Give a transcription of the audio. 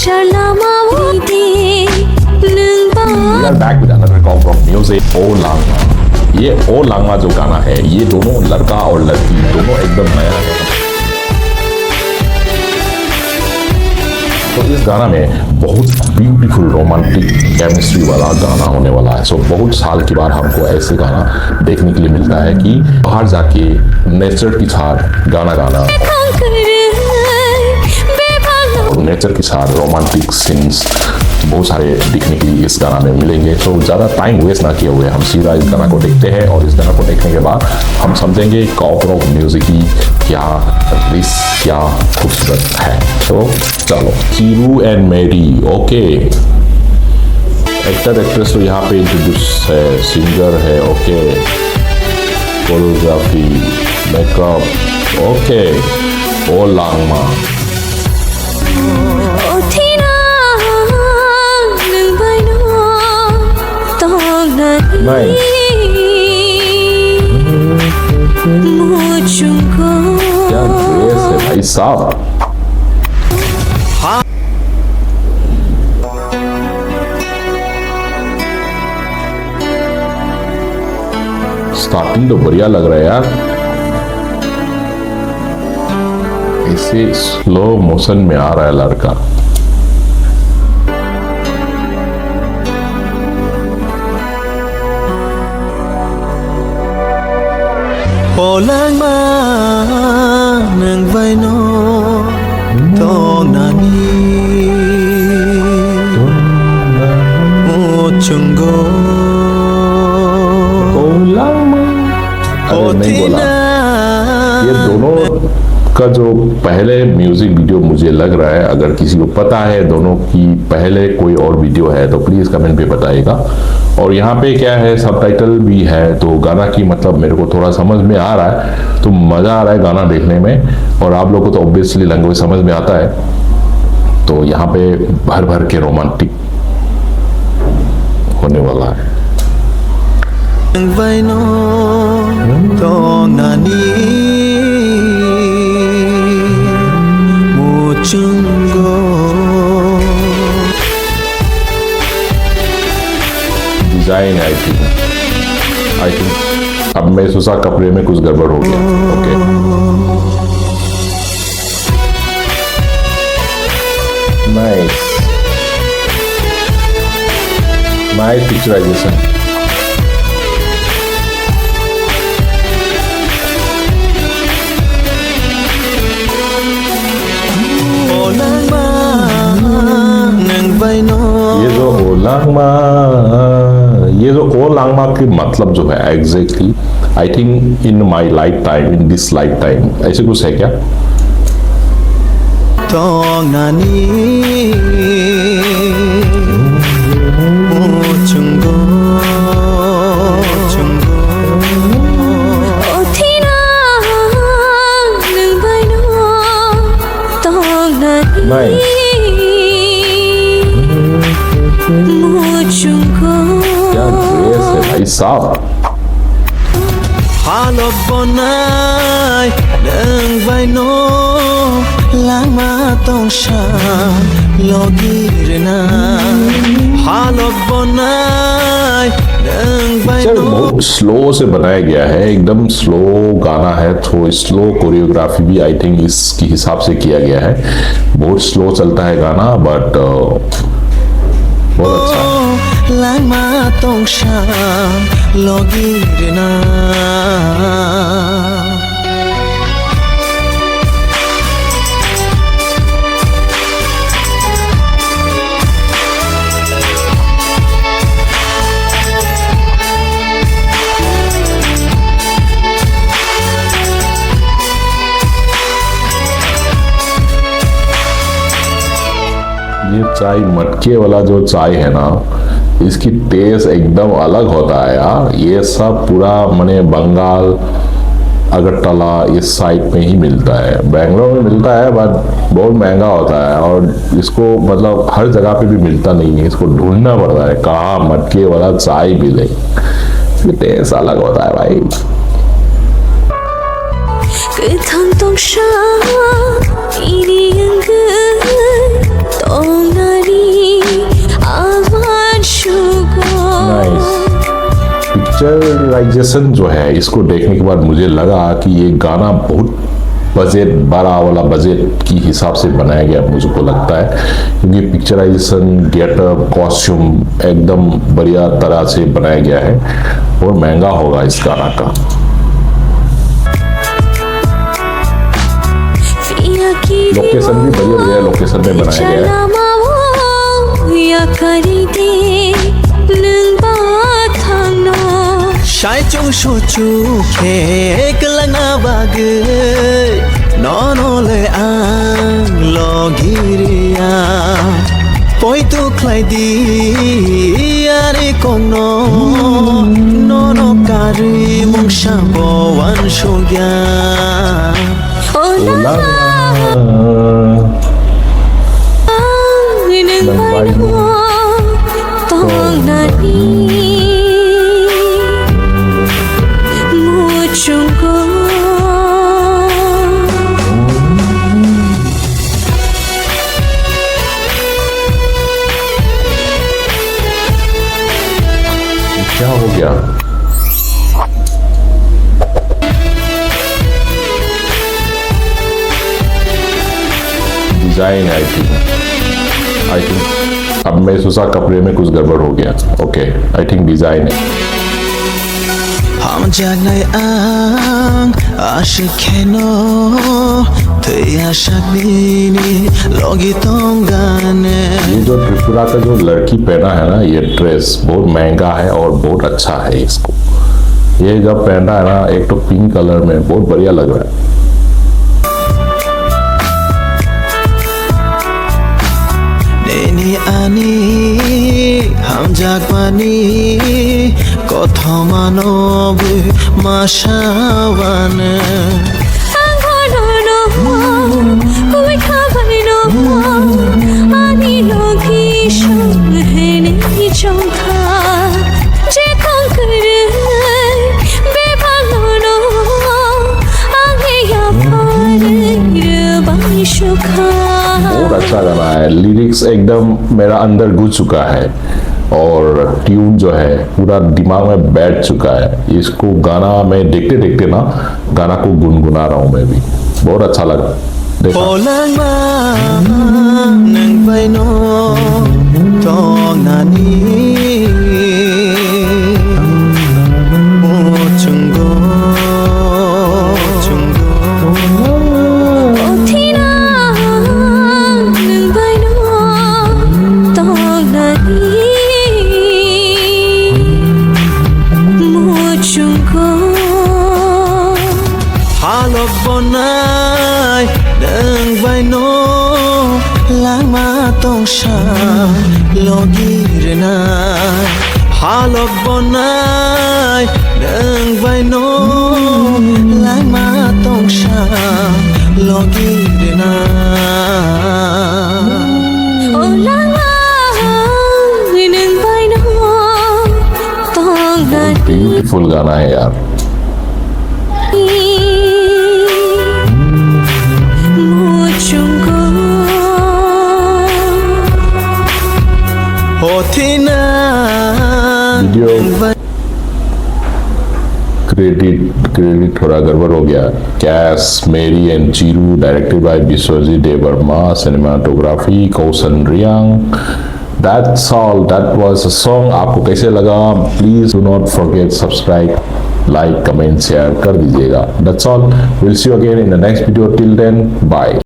We are back with another call from music ओ लांगमा। ये ओ लांगमा जो गाना है, ये दोनों लड़का और लड़की दोनों एकदम नया है। तो इस गाना में बहुत ब्यूटीफुल रोमांटिक केमिस्ट्री वाला गाना होने वाला है। सो बहुत साल के बाद हमको ऐसे गाना देखने के लिए मिलता है कि बाहर जाके नेचर के साथ गाना गाना, नेचर के साथ रोमांटिक सीन्स बहुत सारे दिखने के लिए इस गाना में मिलेंगे। तो ज़्यादा टाइम वेस्ट ना किए हुए हम सीधा इस गाना को देखते हैं और इस गाना को देखने के बाद हम समझेंगे कॉपर ऑफ म्यूजिक की क्या रिस क्या खूबसूरत है। तो चलो, Chiru and Mary, okay. Actor actress तो यहाँ पे इंट्रोड्यूस है, सिंगर है, ओके। Choreography, makeup, okay. ओ लांगमा। Nice. क्या ड्रेस है भाई साहब। स्टार्टिंग तो बढ़िया लग रहा है यार, इसे स्लो मोशन में आ रहा है लड़का। O langma nang vaino tongnani o chungo ओ लांगमा। अरे नहीं बोला। ये दोनों का जो पहले म्यूजिक वीडियो मुझे लग रहा है, अगर किसी को पता है दोनों की पहले कोई और वीडियो है तो प्लीज कमेंट पे बताइएगा। और यहाँ पे क्या है, सबटाइटल भी है, तो गाना की मतलब मेरे को थोड़ा समझ में आ रहा है, तो मजा आ रहा है गाना देखने में। और आप लोगों को तो ऑब्वियसली लैंग्वेज समझ में आता है, तो यहाँ पे भर भर के रोमांटिक होने वाला है। vaino tongnani o chungo design I think अब मैं सोचा कपड़े में कुछ गड़बड़ हो गया, ओके। Nice nice picturisation. ये जो ओ लांगमा, ये जो ओ लांगमा की मतलब जो है exactly I think in my life time, in this life time, ऐसे कुछ है क्या? tongnani o chungo chungo nice. क्या ड्रेस है भाई साहब। halop bonai nang vaino langma tongshan logirna halop bonai nang picture vaino बहुत स्लो से बनाया गया है, एकदम स्लो गाना है, तो स्लो कोरियोग्राफी भी आई थिंक इसके हिसाब से किया गया है। बहुत स्लो चलता है गाना, बट बहुत अच्छा है। langma tongshan logirna ये चाय मटके वाला जो चाय है ना, इसकी टेस्ट एकदम अलग होता है यार। ये सब पूरा मने बंगाल, अगरतला इस साइड में ही मिलता है। बेंगलोर में मिलता है बट बहुत महंगा होता है, और इसको मतलब हर जगह पे भी मिलता नहीं है, इसको ढूंढना पड़ता है कहाँ मटके वाला चाय मिले। इसकी टेस्ट अलग होता है भाई। 그 감동샤 이리 은근 떠나 पिक्चराइजेशन जो है इसको देखने के बाद मुझे लगा कि ये गाना बहुत बजट बड़ा वाला बजट की हिसाब से बनाया गया मुझको लगता है, क्योंकि पिक्चराइजेशन गेटअप कॉस्ट्यूम एकदम बढ़िया तरह से बनाया गया है और महंगा होगा इस गाना का। लोकेशन भी बढ़िया लोकेशन में बनाया गया है। Shaichung shochu ke kelanga bagai nonole ang logiria poi tu klai di ari kono nono kari mong shambo wan shogya Ola क्या हो गया? डिजाइन आई थिंक अब मैं सोचा कपड़े में कुछ गड़बड़ हो गया। ओके आई थिंक डिजाइन है। हम जाने आंग आशिकेनो तेरा शक्ति लोगी तोंगाने। ये जो त्रिपुरा का जो लड़की पहना है ना ये ड्रेस बहुत महंगा है और बहुत अच्छा है। इसको ये जब पहना है ना एक तो पिंक कलर में बहुत बढ़िया लग रहा है। नेनी आनी हम जागवानी कथमानब माशावाने बहुत अच्छा गाना है। लिरिक्स एकदम मेरा अंदर घुस चुका है और ट्यून जो है पूरा दिमाग में बैठ चुका है। इसको गाना मैं देखते देखते ना गाना को गुनगुना रहा हूँ मैं भी। बहुत अच्छा लगा। देखा bonai deng vaino lama tongsha logirna halok bonai deng vaino lama tongsha logirna beautiful गाना है यार। वीडियो क्रेडिट थोड़ा गड़बड़ हो गया। Cast Mary and Chiru, directed by Vishwajit Debbarma, cinematography Kaushan Reang. That's all. That was a song. आपको कैसे लगा? Please do not forget subscribe, like, comment, share कर दीजिएगा। That's all. We'll see you again in the next video. Till then, bye.